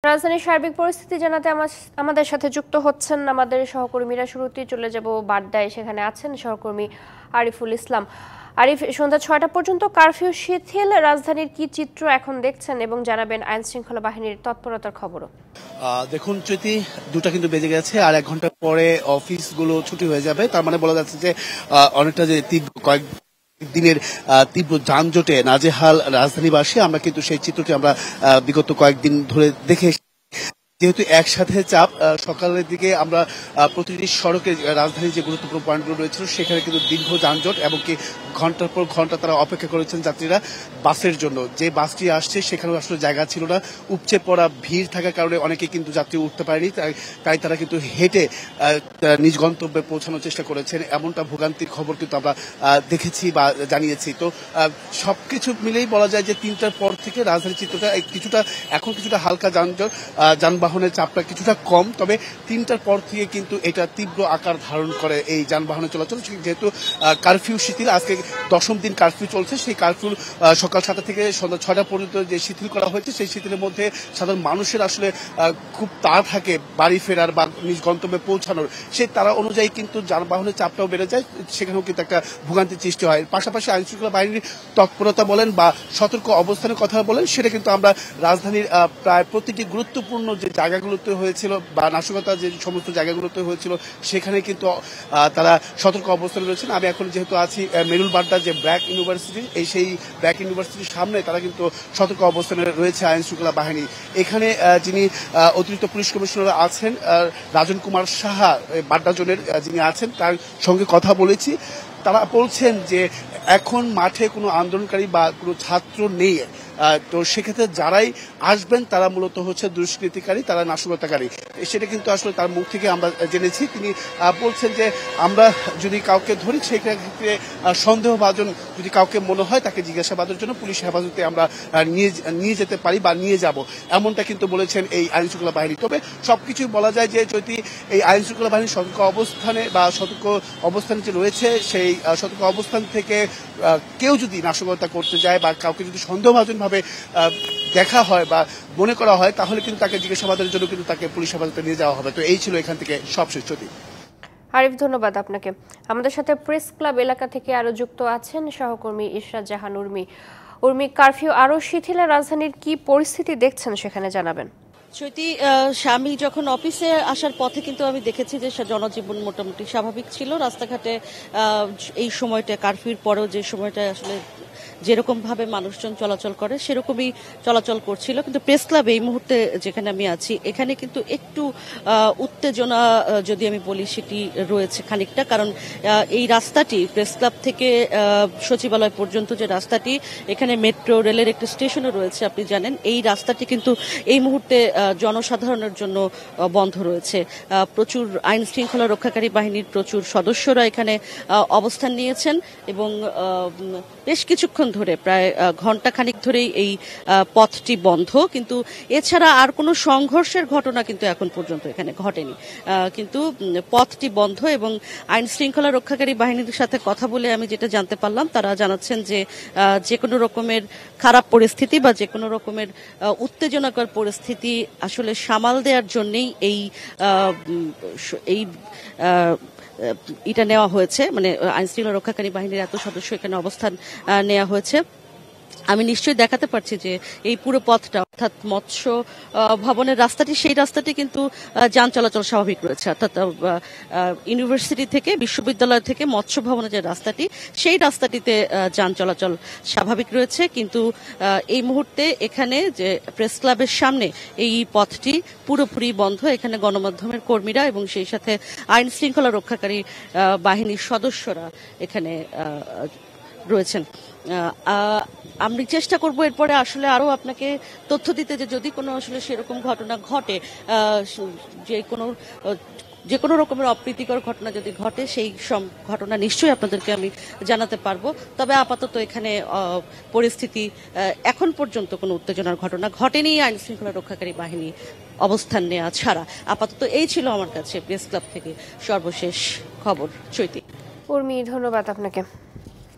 রাজধানীর সার্বিক পরিস্থিতি জানাতে আমাদের সাথে যুক্ত হচ্ছেন আমাদের সহকর্মীরা। শুরুতেই চলে যাব বাড্ডায়, সেখানে আছেন সহকর্মী আরিফুল ইসলাম। আরিফ, সন্ধ্যা ৬টা পর্যন্ত কারফিউ শিথিল, রাজধানীর কি চিত্র এখন দেখছেন এবং জানাবেন আইন শৃঙ্খলা বাহিনীর তৎপরতার খবরও। দেখুন জ্যোতি, 2টা কিন্তু বেজে গেছে আর 1 ঘন্টা পরে অফিসগুলো ছুটি হয়ে যাবে। তার মানে বলা যাচ্ছে যে অনেকটা যে কয়েক দিনের তীব্র যানজটে নাজেহাল রাজধানীবাসী, আমরা কিন্তু সেই চিত্রটি আমরা বিগত কয়েকদিন ধরে দেখে, যেহেতু একসাথে চাপ, সকালের দিকে আমরা প্রতিটি সড়কে রাজধানীর যে গুরুত্বপূর্ণ পয়েন্টগুলো রয়েছিল সেখানে কিন্তু দীর্ঘ যানজট, এমনকি ঘন্টার পর ঘন্টা তারা অপেক্ষা করেছেন যাত্রীরা বাসের জন্য। যে বাসটি আসছে সেখানেও আসলে জায়গা ছিল না, উপচে পড়া ভিড় থাকার কারণে অনেকে কিন্তু যাত্রী উঠতে পারেনি, তাই তারা কিন্তু হেঁটে নিজ গন্তব্যে পৌঁছানোর চেষ্টা করেছেন। এমনটা ভোগান্তির খবর কিন্তু আমরা দেখেছি বা জানিয়েছি। তো সবকিছু মিলেই বলা যায় যে 3টার পর থেকে রাজধানীর চিত্রটা কিছুটা হালকা যানবাহনের চাপটা কিছুটা কম, তবে 3টার পর থেকে কিন্তু এটা তীব্র আকার ধারণ করে এই যানবাহনের চলাচল। যেহেতু কারফিউ শিথিল, আজকে 10ম দিন কারফিউ চলছে, সেই কারফিউ সকাল 7টা থেকে সন্ধ্যা 6টা পর্যন্ত যে শিথিল করা হয়েছে, সেই শিথিলের মধ্যে সাধারণ মানুষের আসলে খুব তাড়া থাকে বাড়ি ফেরার বা নিজ গন্তব্যে পৌঁছানোর, সেই তারা অনুযায়ী কিন্তু যানবাহনের চাপটাও বেড়ে যায়, সেখানেও কিন্তু একটা ভোগান্তির সৃষ্টি হয়। পাশাপাশি আইন শৃঙ্খলা বাহিনীর তৎপরতা বলেন বা সতর্ক অবস্থানের কথা বলেন, সেটা কিন্তু আমরা রাজধানীর প্রায় প্রতিটি গুরুত্বপূর্ণ যে জায়গাগুলোতে হয়েছিল বা নাশকতা যে সমস্ত জায়গাগুলোতে হয়েছিল সেখানে কিন্তু তারা সতর্ক অবস্থানে রয়েছেন। আমি এখন যেহেতু আছি মেরুল বাড্ডা যে ব্র্যাক ইউনিভার্সিটি, সেই ব্র্যাক ইউনিভার্সিটির সামনে, তারা কিন্তু সতর্ক অবস্থানে রয়েছে আইন শৃঙ্খলা বাহিনী। এখানে যিনি অতিরিক্ত পুলিশ কমিশনার আছেন রাজন কুমার সাহা, বাড্ডা জোনের যিনি আছেন, তার সঙ্গে কথা বলেছি। তারা বলছেন যে এখন মাঠে কোনো আন্দোলনকারী বা কোনো ছাত্র নেই, তো সেক্ষেত্রে যারাই আসবেন তারা মূলত হচ্ছে দুষ্কৃতিকারী, তারা নাশকতাকারী, সেটা কিন্তু আসলে তার মুখ থেকে আমরা জেনেছি। তিনি বলছেন যে আমরা যদি কাউকে ধরি সেক্ষেত্রে সন্দেহভাজন যদি কাউকে মনে হয় তাকে জিজ্ঞাসাবাদের জন্য পুলিশ হেফাজতে আমরা নিয়ে যেতে পারি বা নিয়ে যাব, এমনটা কিন্তু বলেছেন এই আইন শৃঙ্খলা বাহিনী। তবে সবকিছুই বলা যায় যে যদি এই আইন শৃঙ্খলা বাহিনীর সতর্ক অবস্থানে যে রয়েছে, সেই সতর্ক অবস্থান থেকে কেউ যদি নাশকতা করতে যায় বা কাউকে যদি সন্দেহভাজন ভাবে দেখা হয় বা মনে করা হয়, তাহলে কিন্তু তাকে জিজ্ঞাসাবাদের জন্য কিন্তু তাকে পুলিশ হেফাজতে নিয়ে যাওয়া হবে। তো এই ছিল এখান থেকে সবশেষ। আরিফ, ধন্যবাদ আপনাকে। আমাদের সাথে প্রেস ক্লাব এলাকা থেকে আরো যুক্ত আছেন সহকর্মী ইশরাত জাহান উর্মি। কারফিউ আরো শিথিলে রাজধানীর কি পরিস্থিতি দেখছেন সেখানে জানাবেন। চৈতি, আমি যখন অফিসে আসার পথে কিন্তু আমি দেখেছি যে জনজীবন মোটামুটি স্বাভাবিক ছিল। রাস্তাঘাটে এই সময়টা কারফিউর পরেও যে সময়টা আসলে যেরকম ভাবে মানুষজন চলাচল করে সেরকমই চলাচল করছিল, কিন্তু প্রেস ক্লাবে এই মুহূর্তে যেখানে আমি আছি এখানে কিন্তু একটু উত্তেজনা যদি আমি বলি সেটি রয়েছে খানিকটা, কারণ এই রাস্তাটি প্রেস ক্লাব থেকে সচিবালয় পর্যন্ত যে রাস্তাটি, এখানে মেট্রো রেলের একটি স্টেশনও রয়েছে আপনি জানেন, এই রাস্তাটি কিন্তু এই মুহূর্তে জনসাধারণের জন্য বন্ধ রয়েছে। প্রচুর আইন শৃঙ্খলা রক্ষাকারী বাহিনীর প্রচুর সদস্যরা এখানে অবস্থান নিয়েছেন এবং বেশ কিছুক্ষণ ধরে প্রায় ঘন্টা খানিক ধরেই এই পথটি বন্ধ, কিন্তু এছাড়া আর কোনো সংঘর্ষের ঘটনা কিন্তু এখন পর্যন্ত এখানে ঘটেনি, কিন্তু পথটি বন্ধ। এবং আইন শৃঙ্খলা রক্ষাকারী বাহিনীর সাথে কথা বলে আমি যেটা জানতে পারলাম, তারা জানাচ্ছেন যে কোনো রকমের খারাপ পরিস্থিতি বা যে কোনো রকমের উত্তেজনাকর পরিস্থিতি আসলে সামাল দেওয়ার জন্যই এই এটা নেওয়া হয়েছে, মানে আইন শৃঙ্খলা রক্ষাকারী বাহিনীর এত সদস্য এখানে অবস্থান নেওয়া হয়েছে। আমি নিশ্চয়ই দেখাতে পারছি যে এই পুরো পথটা, অর্থাৎ মৎস্য ভবনের রাস্তাটি, সেই রাস্তাটি কিন্তু যান চলাচল স্বাভাবিক রয়েছে, অর্থাৎ ইউনিভার্সিটি থেকে বিশ্ববিদ্যালয় থেকে মৎস্য ভবনের যে রাস্তাটি, সেই রাস্তাটিতে যান চলাচল স্বাভাবিক রয়েছে। কিন্তু এই মুহূর্তে এখানে যে প্রেস ক্লাবের সামনে এই পথটি পুরোপুরি বন্ধ। এখানে গণমাধ্যমের কর্মীরা এবং সেই সাথে আইন শৃঙ্খলা রক্ষাকারী বাহিনীর সদস্যরা এখানে রয়েছেন। আমি চেষ্টা করব এরপরে আসলে আরো আপনাকে তথ্য দিতে, যে যদি কোনো আসলে সেরকম ঘটনা ঘটে, যে কোনো রকমের অপ্রীতিকর ঘটনা যদি ঘটে, সেই ঘটনা নিশ্চয়ই আপনাদেরকে আমি জানাতে পারবো। তবে আপাতত এখানে পরিস্থিতি এখন পর্যন্ত কোনো উত্তেজনার ঘটনা ঘটেনি, আইন শৃঙ্খলা রক্ষাকারী বাহিনী অবস্থান নেওয়া ছাড়া। আপাতত এই ছিল আমার কাছে প্রেস ক্লাব থেকে সর্বশেষ খবর। চৈতি। উর্মি, ধন্যবাদ আপনাকে।